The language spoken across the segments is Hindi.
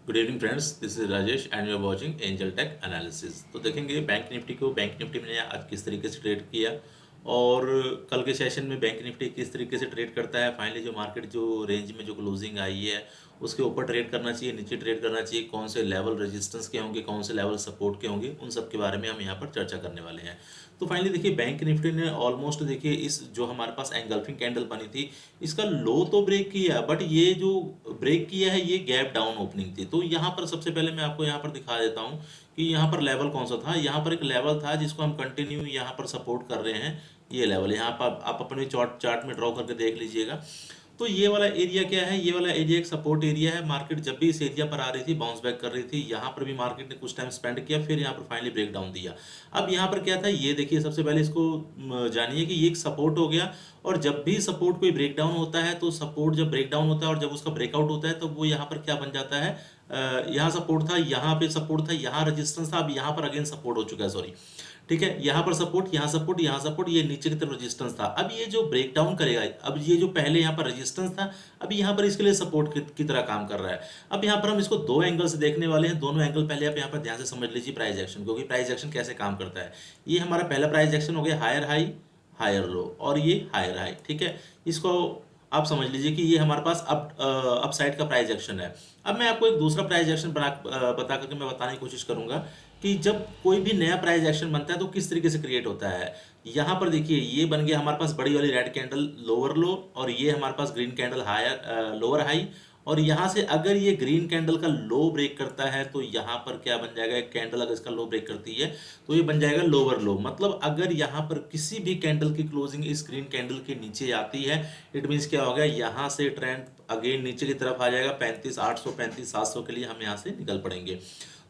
Good evening friends, this is Rajesh and you are watching angel tech analysis. तो देखेंगे बैंक निफ्टी ने आज किस तरीके से ट्रेड किया और कल के सेशन में बैंक निफ्टी किस तरीके से ट्रेड करता है। फाइनली जो मार्केट जो रेंज में जो क्लोजिंग आई है उसके ऊपर ट्रेड करना चाहिए, नीचे ट्रेड करना चाहिए, कौन से लेवल रेजिस्टेंस के होंगे, कौन से लेवल सपोर्ट के होंगे, उन सब के बारे में हम यहाँ पर चर्चा करने वाले हैं। तो फाइनली देखिए बैंक निफ्टी ने ऑलमोस्ट देखिए इस जो हमारे पास एंगल्फिंग कैंडल बनी थी इसका लो तो ब्रेक किया, बट ये जो ब्रेक किया है ये गैप डाउन ओपनिंग थी। तो यहाँ पर सबसे पहले मैं आपको यहाँ पर दिखा देता हूँ कि यहाँ पर लेवल कौन सा था। यहाँ पर एक लेवल था जिसको हम कंटिन्यू यहाँ पर सपोर्ट कर रहे हैं। ये लेवल यहाँ पर आप अपने चार्ट में ड्रॉ करके देख लीजिएगा। तो ये वाला एरिया क्या है, ये वाला एरिया एक सपोर्ट एरिया है। मार्केट जब भी इस एरिया पर आ रही थी बाउंस बैक कर रही थी। यहाँ पर भी मार्केट ने कुछ टाइम स्पेंड किया, फिर यहाँ पर फाइनली ब्रेक डाउन दिया। अब यहाँ पर क्या था ये देखिए, सबसे पहले इसको जानिए कि ये एक सपोर्ट हो गया। और जब भी सपोर्ट कोई ब्रेक डाउन होता है तो सपोर्ट जब ब्रेक डाउन होता है और जब उसका ब्रेकआउट होता है तो वो यहाँ पर क्या बन जाता है, यहाँ सपोर्ट था, यहाँ पे सपोर्ट था, यहाँ रेजिस्टेंस था, अब यहाँ पर अगेन सपोर्ट हो चुका है, सॉरी। ठीक है, यहाँ पर सपोर्ट, यहाँ सपोर्ट, यहाँ सपोर्ट, ये नीचे की तरफ रेजिस्टेंस था। अब ये जो ब्रेक डाउन करेगा, अब ये जो पहले यहाँ पर रेजिस्टेंस था अब यहाँ पर इसके लिए सपोर्ट की तरह काम कर रहा है। अब यहाँ पर हम इसको दो एंगल से देखने वाले हैं। दोनों एंगल पहले आप यहाँ पर ध्यान से समझ लीजिए प्राइस एक्शन, क्योंकि प्राइस एक्शन कैसे काम करता है। ये हमारा पहला प्राइस एक्शन हो गया हायर हाई हायर लो, और ये हायर हाई। ठीक है, इसको आप समझ लीजिए कि ये हमारे पास अप साइड का प्राइस एक्शन है। अब मैं आपको एक दूसरा प्राइस एक्शन बता करके मैं बताने की कोशिश करूंगा कि जब कोई भी नया प्राइस एक्शन बनता है तो किस तरीके से क्रिएट होता है। यहाँ पर देखिए ये बन गया हमारे पास बड़ी वाली रेड कैंडल लोअर लो, और ये हमारे पास green candle higher lower high. और यहाँ से अगर ये ग्रीन कैंडल का लो ब्रेक करता है तो यहाँ पर क्या बन जाएगा, एक कैंडल अगर इसका लो ब्रेक करती है तो ये बन जाएगा लोअर लो। मतलब अगर यहाँ पर किसी भी कैंडल की क्लोजिंग इस ग्रीन कैंडल के नीचे आती है, इट मीन्स क्या हो गया, यहाँ से ट्रेंड अगेन नीचे की तरफ आ जाएगा। 35,800 35,700 के लिए हम यहाँ से निकल पड़ेंगे।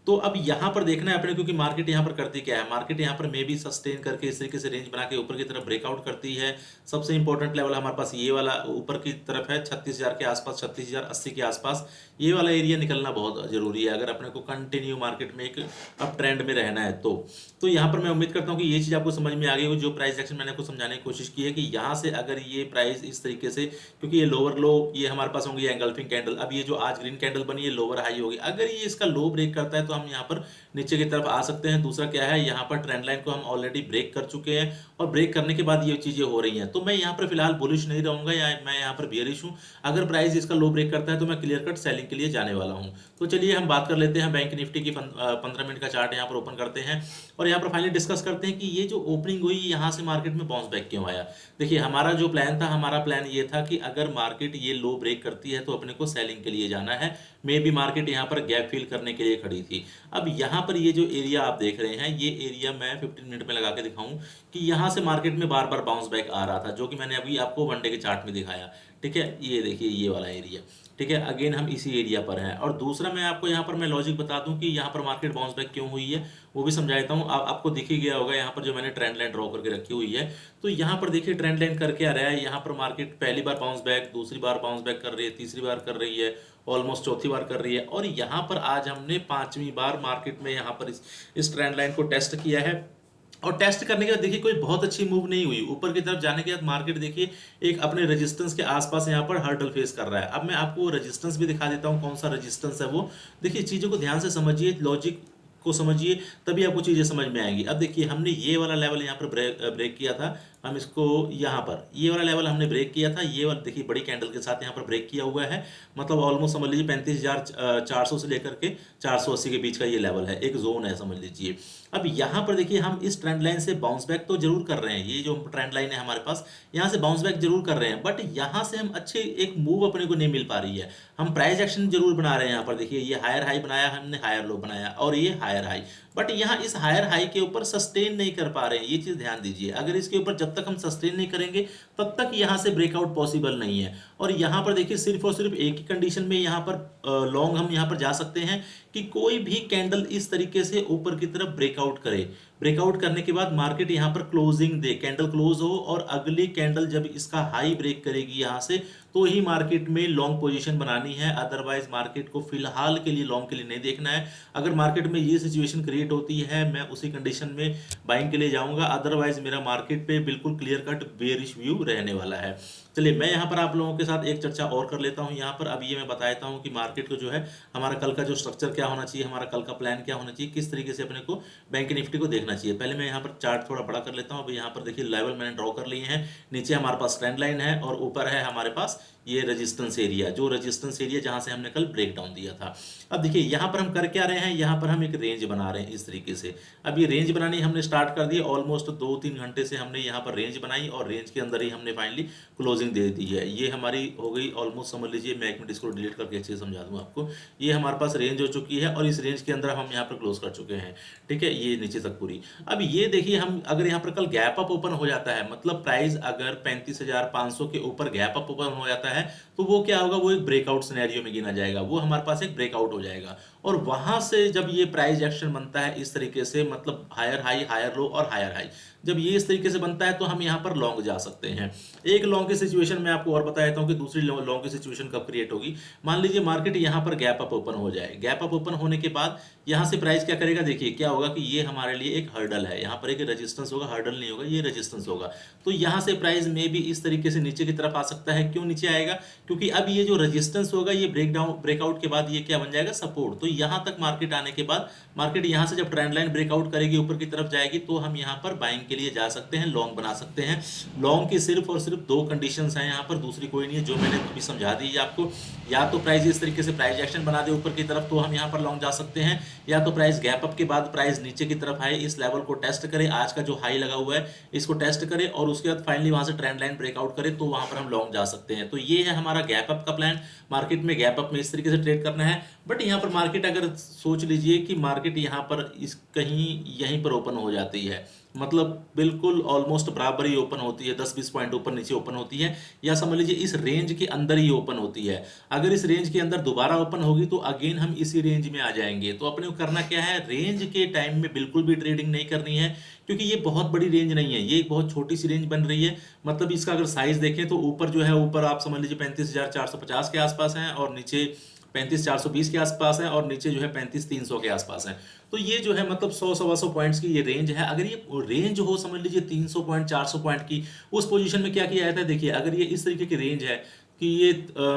तो अब यहाँ पर देखना है अपने, क्योंकि मार्केट यहाँ पर करती क्या है, मार्केट यहाँ पर मे भी सस्टेन करके इस तरीके से रेंज बना के ऊपर की तरफ ब्रेकआउट करती है। सबसे इंपॉर्टेंट लेवल हमारे पास ये वाला ऊपर की तरफ है 36,000 के आसपास, 36,080 के आसपास। ये वाला एरिया निकलना बहुत जरूरी है अगर अपने को कंटिन्यू मार्केट में एक अप ट्रेंड में रहना है। तो यहाँ पर मैं उम्मीद करता हूँ कि ये चीज़ आपको समझ में आ गई हो। जो प्राइस एक्शन मैंने आपको समझाने की कोशिश की है कि यहाँ से अगर ये प्राइस इस तरीके से, क्योंकि ये लोअर लो ये हमारे पास होंगी एंगल्फिंग कैंडल। अब ये जो आज ग्रीन कैंडल बनी है लोअर हाई होगी, अगर ये इसका लो ब्रेक करता है तो हम यहाँ पर नीचे की तरफ आ सकते हैं। दूसरा क्या है, यहाँ पर ट्रेंड लाइन को हम ऑलरेडी ब्रेक कर चुके हैं और ब्रेक करने के बाद ये चीजें हो रही हैं। तो मैं यहाँ पर फिलहाल बुलिश नहीं रहूंगा या मैं यहाँ पर बियरिश हूँ। अगर प्राइस इसका लो ब्रेक करता है तो मैं क्लियर कट सेलिंग के लिए जाने वाला हूँ। तो चलिए हम बात कर लेते हैं बैंक निफ्टी की। 15 मिनट का चार्ट यहाँ पर ओपन करते हैं और यहाँ पर फाइनली डिस्कस करते हैं कि ये जो ओपनिंग हुई यहाँ से मार्केट में बाउंस बैक क्यों आया। देखिए हमारा जो प्लान था, हमारा प्लान ये था कि अगर मार्केट ये लो ब्रेक करती है तो अपने को सेलिंग के लिए जाना है। मे बी मार्केट यहाँ पर गैप फिल करने के लिए खड़ी थी। अब यहाँ पर ये जो एरिया आप देख रहे हैं, ये एरिया मैं 15 मिनट में लगा के दिखाऊं कि यहाँ से मार्केट में बार बार बाउंस बैक आ रहा था, जो कि मैंने अभी आपको वनडे के चार्ट में दिखाया। ठीक है, ये देखिए ये वाला एरिया। ठीक है, अगेन हम इसी एरिया पर हैं। और दूसरा मैं आपको यहाँ पर मैं लॉजिक बता दूं कि यहाँ पर मार्केट बाउंस बैक क्यों हुई है, वो भी समझा देता हूँ। आपको दिख ही गया होगा यहाँ पर जो मैंने ट्रेंड लाइन ड्रॉ करके रखी हुई है। तो यहाँ पर देखिए ट्रेंड लाइन करके आ रहा है। यहाँ पर मार्केट पहली बार बाउंस बैक, दूसरी बार बाउंस बैक कर रही है, तीसरी बार कर रही है, ऑलमोस्ट चौथी बार कर रही है, और यहाँ पर आज हमने पांचवी बार मार्केट में यहाँ पर इस ट्रेंड लाइन को टेस्ट किया है। और टेस्ट करने के बाद देखिए कोई बहुत अच्छी मूव नहीं हुई। ऊपर की तरफ जाने के बाद मार्केट देखिए एक अपने रेजिस्टेंस के आसपास यहाँ पर हर्डल फेस कर रहा है। अब मैं आपको रेजिस्टेंस भी दिखा देता हूँ, कौन सा रेजिस्टेंस है वो। देखिए चीज़ों को ध्यान से समझिए, लॉजिक को समझिए, तभी आपको चीज़ें समझ में आएंगी। अब देखिए हमने ये वाला लेवल यहाँ पर ब्रेक किया था। हम इसको यहाँ पर ये वाला लेवल हमने ब्रेक किया था। ये वाला देखिए बड़ी कैंडल के साथ यहाँ पर ब्रेक किया हुआ है। मतलब ऑलमोस्ट समझ लीजिए 35,400 से लेकर के 480 के बीच का ये लेवल है, एक जोन है समझ लीजिए। अब यहाँ पर देखिए हम इस ट्रेंड लाइन से बाउंस बैक तो जरूर कर रहे हैं। ये जो ट्रेंड लाइन है हमारे पास, यहाँ से बाउंस बैक जरूर कर रहे हैं, बट यहाँ से हम अच्छे एक मूव अपने को नहीं मिल पा रही है। हम प्राइस एक्शन जरूर बना रहे हैं। यहाँ पर देखिए ये हायर हाई बनाया हमने, हायर लो बनाया, और ये हायर हाई, बट यहाँ इस हायर हाई के ऊपर सस्टेन नहीं कर पा रहे हैं। ये चीज ध्यान दीजिए, अगर इसके ऊपर जब तक हम सस्टेन नहीं करेंगे तब तक यहाँ से ब्रेकआउट पॉसिबल नहीं है। और यहाँ पर देखिए सिर्फ और सिर्फ एक ही कंडीशन में यहाँ पर लॉन्ग हम यहाँ पर जा सकते हैं कि कोई भी कैंडल इस तरीके से ऊपर की तरफ ब्रेकआउट करे। ब्रेकआउट करने के बाद मार्केट यहाँ पर क्लोजिंग दे, कैंडल क्लोज हो, और अगली कैंडल जब इसका हाई ब्रेक करेगी यहाँ से, तो ही मार्केट में लॉन्ग पोजीशन बनानी है, अदरवाइज मार्केट को फिलहाल के लिए लॉन्ग के लिए नहीं देखना है। अगर मार्केट में ये सिचुएशन क्रिएट होती है मैं उसी कंडीशन में बाइंग के लिए जाऊंगा, अदरवाइज मेरा मार्केट पे बिल्कुल क्लियर कट बेयरिश व्यू रहने वाला है। चलिए मैं यहाँ पर आप लोगों के साथ एक चर्चा और कर लेता हूँ यहाँ पर। अब ये मैं बताता हूँ कि मार्केट को जो है हमारा कल का जो स्ट्रक्चर क्या होना चाहिए, हमारा कल का प्लान क्या होना चाहिए, किस तरीके से अपने को बैंक निफ्टी को देखना चाहिए। पहले मैं यहाँ पर चार्ट थोड़ा बड़ा कर लेता हूँ। अब यहाँ पर देखिए लेवल मैंने ड्रॉ कर लिए हैं, नीचे हमारे पास ट्रेंड लाइन है और ऊपर है हमारे पास ये रेजिस्टेंस एरिया, जो रेजिस्टेंस एरिया जहां से हमने कल ब्रेक डाउन दिया था। अब देखिए यहाँ पर हम कर क्या रहे हैं, यहाँ पर हम एक रेंज बना रहे हैं इस तरीके से। अब ये रेंज बनानी हमने स्टार्ट कर दी, ऑलमोस्ट 2-3 घंटे से हमने यहाँ पर रेंज बनाई और रेंज के अंदर ही हमने फाइनली क्लोजिंग दे दी है। ये हमारी हो गई ऑलमोस्ट, समझ लीजिए मैं एक मिनट इसको डिलीट करके अच्छे से समझा दूँ आपको। ये हमारे पास रेंज हो चुकी है और इस रेंज के अंदर हम यहाँ पर क्लोज कर चुके हैं, ठीक है, ये नीचे तक पूरी। अब ये देखिए हम अगर यहाँ पर कल गैप अप ओपन हो जाता है, मतलब प्राइस अगर 35,500 के ऊपर गैप अप ओपन हो जाता है तो वो क्या होगा, वो एक ब्रेकआउट सिनेरियो में गिना जाएगा, वो हमारे पास एक ब्रेकआउट हो जाएगा। और वहां से जब ये प्राइस एक्शन बनता है इस तरीके से, मतलब हायर हाई हायर लो और हायर हाई, जब ये इस तरीके से बनता है तो हम यहाँ पर लॉन्ग जा सकते हैं। एक लॉन्ग की सिचुएशन में आपको और बता देता हूँ कि दूसरी लॉन्ग की सिचुएशन कब क्रिएट होगी। मान लीजिए मार्केट यहाँ पर गैप अप ओपन हो जाए, गैप अप ओपन होने के बाद यहाँ से प्राइस क्या करेगा, देखिए क्या होगा कि ये हमारे लिए एक हर्डल है, यहाँ पर एक रेजिस्टेंस होगा, हर्डल नहीं होगा, ये रेजिस्टेंस होगा। तो यहाँ से प्राइस में भी इस तरीके से नीचे की तरफ आ सकता है। क्यों नीचे आएगा, क्योंकि अब ये जो रेजिस्टेंस होगा ये ब्रेकआउट के बाद ये क्या बन जाएगा, सपोर्ट। तो यहाँ तक मार्केट आने के बाद मार्केट यहाँ से जब ट्रेंड लाइन ब्रेकआउट करेगी ऊपर की तरफ जाएगी तो हम यहाँ पर बाइंग के लिए जा सकते हैं, लॉन्ग बना सकते हैं। लॉन्ग की सिर्फ और सिर्फ 2 कंडीशंस हैं यहाँ पर, दूसरी कोई नहीं है, जो मैंने अभी समझा दी है आपको। या तो प्राइस इस तरीके से प्राइस एक्शन बना दे ऊपर की तरफ तो हम यहाँ पर लॉन्ग जा सकते हैं, या तो प्राइस गैप अप के बाद प्राइस नीचे की तरफ आए, इस लेवल को टेस्ट करे, आज का जो हाई लगा हुआ है इसको टेस्ट करे और उसके बाद फाइनली वहां से ट्रेंड लाइन ब्रेकआउट करे तो वहां पर हम लॉन्ग जा सकते हैं। तो ये है हमारा गैप अप का प्लान। मार्केट में गैप अप में इस तरीके से ट्रेड करना है। बट यहाँ पर मार्केट अगर सोच लीजिए कि मार्केट यहाँ पर इस कहीं यहीं पर ओपन हो जाती है, मतलब बिल्कुल ऑलमोस्ट बराबर ही ओपन होती है, 10-20 पॉइंट ऊपर नीचे ओपन होती है, या समझ लीजिए इस रेंज के अंदर ही ओपन होती है। अगर इस रेंज के अंदर दोबारा ओपन होगी तो अगेन हम इसी रेंज में आ जाएंगे। तो अपने को करना क्या है, रेंज के टाइम में बिल्कुल भी ट्रेडिंग नहीं करनी है, क्योंकि ये बहुत बड़ी रेंज नहीं है, ये एक बहुत छोटी सी रेंज बन रही है। मतलब इसका अगर साइज देखें तो ऊपर जो है, ऊपर आप समझ लीजिए 35,450 के आसपास है और नीचे 35,420 के आसपास है और नीचे जो है 35,300 के आसपास है। तो ये जो है मतलब 100-125 पॉइंट्स की ये रेंज है। अगर ये रेंज हो समझ लीजिए 300 पॉइंट 400 पॉइंट की, उस पोजीशन में क्या किया जाता है, देखिए अगर ये इस तरीके की रेंज है कि ये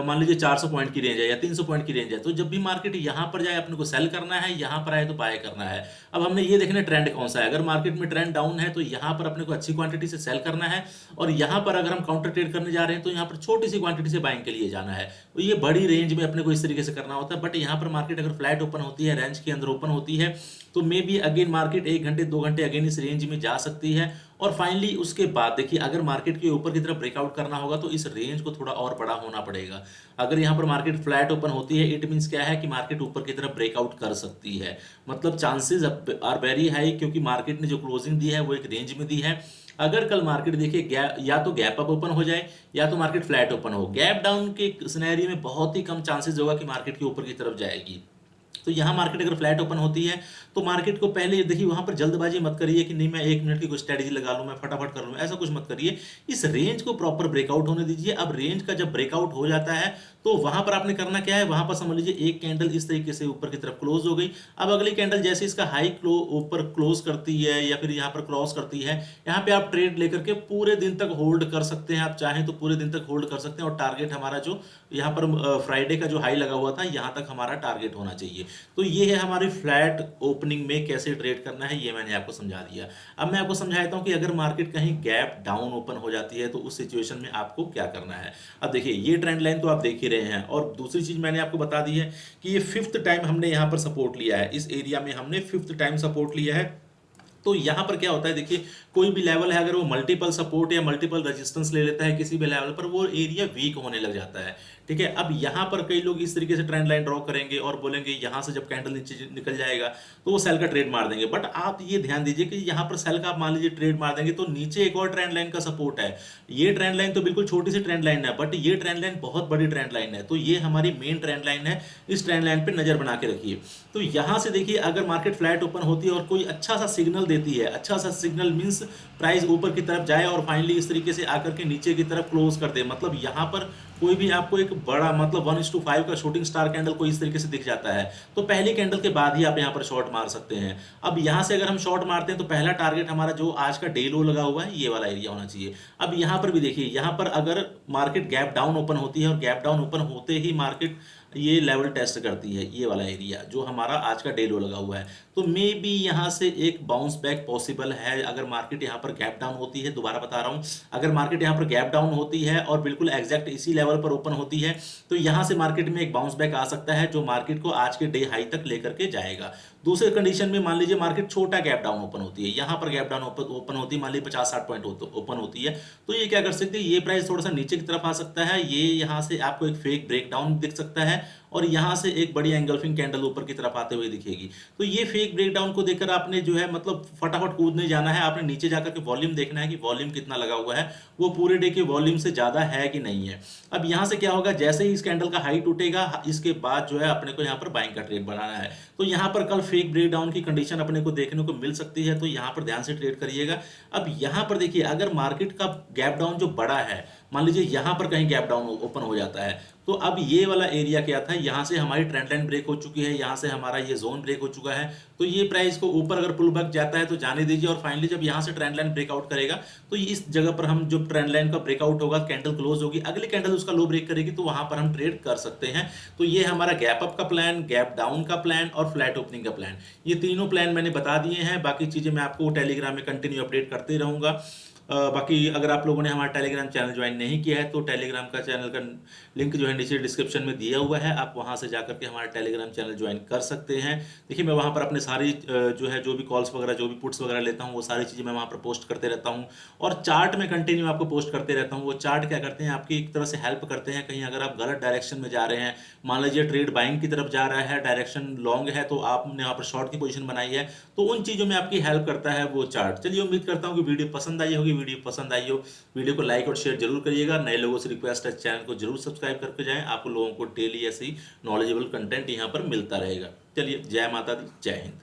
मान लीजिए 400 पॉइंट की रेंज है या 300 पॉइंट की रेंज है, तो जब भी मार्केट यहाँ पर जाए अपने को सेल करना है, यहाँ पर आए तो बाय करना है। अब हमने ये देखना है ट्रेंड कौन सा है। अगर मार्केट में ट्रेंड डाउन है तो यहाँ पर अपने को अच्छी क्वांटिटी से सेल करना है, और यहाँ पर अगर हम काउंटर ट्रेड करने जा रहे हैं तो यहाँ पर छोटी सी क्वांटिटी से बाइंग के लिए जाना है। तो ये बड़ी रेंज में अपने को इस तरीके से करना होता है। बट यहाँ पर मार्केट अगर फ्लैट ओपन होती है, रेंज के अंदर ओपन होती है, तो मे बी अगेन मार्केट 1 घंटे 2 घंटे अगेन इस रेंज में जा सकती है। और फाइनली उसके बाद देखिए अगर मार्केट के ऊपर की तरफ ब्रेकआउट करना होगा तो इस रेंज को थोड़ा और बड़ा होना पड़ेगा। अगर यहाँ पर मार्केट फ्लैट ओपन होती है, इट मींस क्या है कि मार्केट ऊपर की तरफ ब्रेकआउट कर सकती है, मतलब चांसेस आर वेरी हाई, क्योंकि मार्केट ने जो क्लोजिंग दी है वो एक रेंज में दी है। अगर कल मार्केट देखिए या तो गैप अप ओपन हो जाए या तो मार्केट फ्लैट ओपन हो, गैप डाउन के सिनेरियो में बहुत ही कम चांसेस होगा कि मार्केट के ऊपर की तरफ जाएगी। तो यहाँ मार्केट अगर फ्लैट ओपन होती है तो मार्केट को पहले देखिए, वहां पर जल्दबाजी मत करिए कि नहीं मैं 1 मिनट की कोई स्ट्रेटेजी लगा लूं, मैं फटाफट कर लूं, ऐसा कुछ मत करिए। इस रेंज को प्रॉपर ब्रेकआउट होने दीजिए। अब रेंज का जब ब्रेकआउट हो जाता है तो वहां पर आपने करना क्या है, वहां पर समझ लीजिए एक कैंडल इस तरीके से ऊपर की तरफ क्लोज हो गई। अब अगली कैंडल जैसे इसका हाई ऊपर क्लोज करती है या फिर यहाँ पर क्रॉस करती है, यहाँ पे आप ट्रेड लेकर के पूरे दिन तक होल्ड कर सकते हैं। आप चाहें तो पूरे दिन तक होल्ड कर सकते हैं और टारगेट हमारा जो यहाँ पर फ्राइडे का जो हाई लगा हुआ था यहाँ तक हमारा टारगेट होना चाहिए। तो ये है हमारी फ्लैट ओपनिंग में कैसे ट्रेड करना है, ये मैंने आपको समझा दिया। अब मैं आपको समझाता हूँ कि अगर मार्केट कहीं गैप डाउन ओपन हो जाती है तो उस सिचुएशन में आपको क्या करना है। अब देखिए ये ट्रेंड लाइन तो आप देख ही रहे हैं, और दूसरी चीज मैंने आपको बता दी है कि ये 5th टाइम हमने यहाँ पर सपोर्ट लिया है, इस एरिया में हमने 5th टाइम सपोर्ट लिया है। तो यहाँ पर क्या होता है, देखिए कोई भी लेवल है अगर वो मल्टीपल सपोर्ट या मल्टीपल रेजिस्टेंस ले लेता है किसी भी लेवल पर, वो एरिया वीक होने लग जाता है, ठीक है। अब यहाँ पर कई लोग इस तरीके से ट्रेंड लाइन ड्रॉ करेंगे और बोलेंगे यहाँ से जब कैंडल नीचे निकल जाएगा तो वो सेल का ट्रेड मार देंगे। बट आप ये ध्यान दीजिए कि यहाँ पर सेल का आप मान लीजिए ट्रेड मार देंगे तो नीचे एक और ट्रेंड लाइन का सपोर्ट है। ये ट्रेंड लाइन तो बिल्कुल छोटी सी ट्रेंड लाइन है, बट ये ट्रेंड लाइन बहुत बड़ी ट्रेंड लाइन है। तो ये हमारी मेन ट्रेंड लाइन है, इस ट्रेंड लाइन पर नजर बना के रखिए। तो यहाँ से देखिए अगर मार्केट फ्लैट ओपन होती है और कोई अच्छा सा सिग्नल देती है, अच्छा सा सिग्नल मींस प्राइस ऊपर की तरफ जाए और फाइनली इस तरीके से आकर के नीचे की तरफ क्लोज कर दे, मतलब यहाँ पर कोई भी आपको एक बड़ा मतलब 1:5 का शूटिंग स्टार कैंडल को इस तरीके से दिख जाता है, तो पहली कैंडल के बाद ही आप यहाँ पर शॉर्ट मार सकते हैं। अब यहाँ से अगर हम शॉर्ट मारते हैं तो पहला टारगेट हमारा जो आज का डे लो लगा हुआ है ये वाला एरिया होना चाहिए। अब यहाँ पर भी देखिए, यहाँ पर अगर मार्केट गैप डाउन ओपन होती है और गैप डाउन ओपन होते ही मार्केट ये लेवल टेस्ट करती है, ये वाला एरिया जो हमारा आज का डे लो लगा हुआ है, तो मे बी यहाँ से एक बाउंस बैक पॉसिबल है अगर मार्केट यहाँ पर गैप डाउन होती है। दोबारा बता रहा हूँ, अगर मार्केट यहाँ पर गैप डाउन होती है और बिल्कुल एग्जैक्ट इसी लेवल पर ओपन होती है तो यहाँ से मार्केट में एक बाउंस बैक आ सकता है जो मार्केट को आज के डे हाई तक लेकर के जाएगा। दूसरे कंडीशन में मान लीजिए मार्केट छोटा गैप डाउन ओपन होती है, यहाँ पर गैप डाउन ओपन होती है, मान लीजिए 50-60 पॉइंट ओपन होती है, तो ये क्या कर सकते हैं, ये प्राइस थोड़ा सा नीचे की तरफ आ सकता है, ये यहाँ से आपको एक फेक ब्रेकडाउन दिख सकता है और यहाँ से एक बड़ी एंगल्फिंग कैंडल ऊपर की तरफ आते हुए दिखेगी। तो ये फेक ब्रेकडाउन को देखकर आपने जो है मतलब फटाफट कूद नहीं जाना है, आपने नीचे जाकर के वॉल्यूम देखना है कि वॉल्यूम कितना लगा हुआ है, वो पूरे डे के वॉल्यूम से ज्यादा है कि नहीं है। अब यहाँ से क्या होगा, जैसे ही इस कैंडल का हाई टूटेगा इसके बाद जो है अपने को यहाँ पर बाइंग का ट्रेड बनाना है, तो यहाँ पर कल फेक ब्रेकडाउन की कंडीशन अपने को देखने को मिल सकती है, तो यहाँ पर ध्यान से ट्रेड करिएगा। अब यहाँ पर देखिए, अगर मार्केट का गैप डाउन जो बड़ा है, मान लीजिए यहाँ पर कहीं गैप डाउन ओपन हो जाता है, तो अब ये वाला एरिया क्या था, यहाँ से हमारी ट्रेंड लाइन ब्रेक हो चुकी है, यहाँ से हमारा ये जोन ब्रेक हो चुका है, तो ये प्राइस को ऊपर अगर पुल बैक जाता है तो जाने दीजिए और फाइनली जब यहाँ से ट्रेंड लाइन ब्रेकआउट करेगा तो इस जगह पर हम जो ट्रेंड लाइन का ब्रेकआउट होगा, कैंडल क्लोज होगी, अगली कैंडल उसका लो ब्रेक करेगी तो वहां पर हम ट्रेड कर सकते हैं। तो ये हमारा गैप अप का प्लान, गैप डाउन का प्लान और फ्लैट ओपनिंग का प्लान, ये तीनों प्लान मैंने बता दिए हैं। बाकी चीजें मैं आपको टेलीग्राम में कंटिन्यू अपडेट करते रहूंगा। बाकी अगर आप लोगों ने हमारा टेलीग्राम चैनल ज्वाइन नहीं किया है तो टेलीग्राम का चैनल का लिंक जो है नीचे डिस्क्रिप्शन में दिया हुआ है, आप वहां से जाकर के हमारा टेलीग्राम चैनल ज्वाइन कर सकते हैं। देखिए मैं वहां पर अपने सारी जो है जो भी कॉल्स वगैरह जो भी पुट्स वगैरह लेता हूँ वो सारी चीज़ें मैं वहां पर पोस्ट करते रहता हूँ और चार्ट में कंटिन्यू आपको पोस्ट करते रहता हूँ। वो चार्ट क्या करते हैं, आपकी एक तरह से हेल्प करते हैं, कहीं अगर आप गलत डायरेक्शन में जा रहे हैं, मान लीजिए ट्रेड बाइंग की तरफ जा रहा है, डायरेक्शन लॉन्ग है तो आपने यहाँ पर शॉर्ट की पोजीशन बनाई है, तो उन चीज़ों में आपकी हेल्प करता है वो चार्ट। चलिए उम्मीद करता हूँ कि वीडियो पसंद आई होगी, वीडियो पसंद आई हो वीडियो को लाइक और शेयर जरूर करिएगा। नए लोगों से रिक्वेस्ट है चैनल को जरूर सब्सक्राइब करके जाएं, आप लोगों को डेली ऐसी नॉलेजेबल कंटेंट यहाँ पर मिलता रहेगा। चलिए जय माता दी, जय हिंद।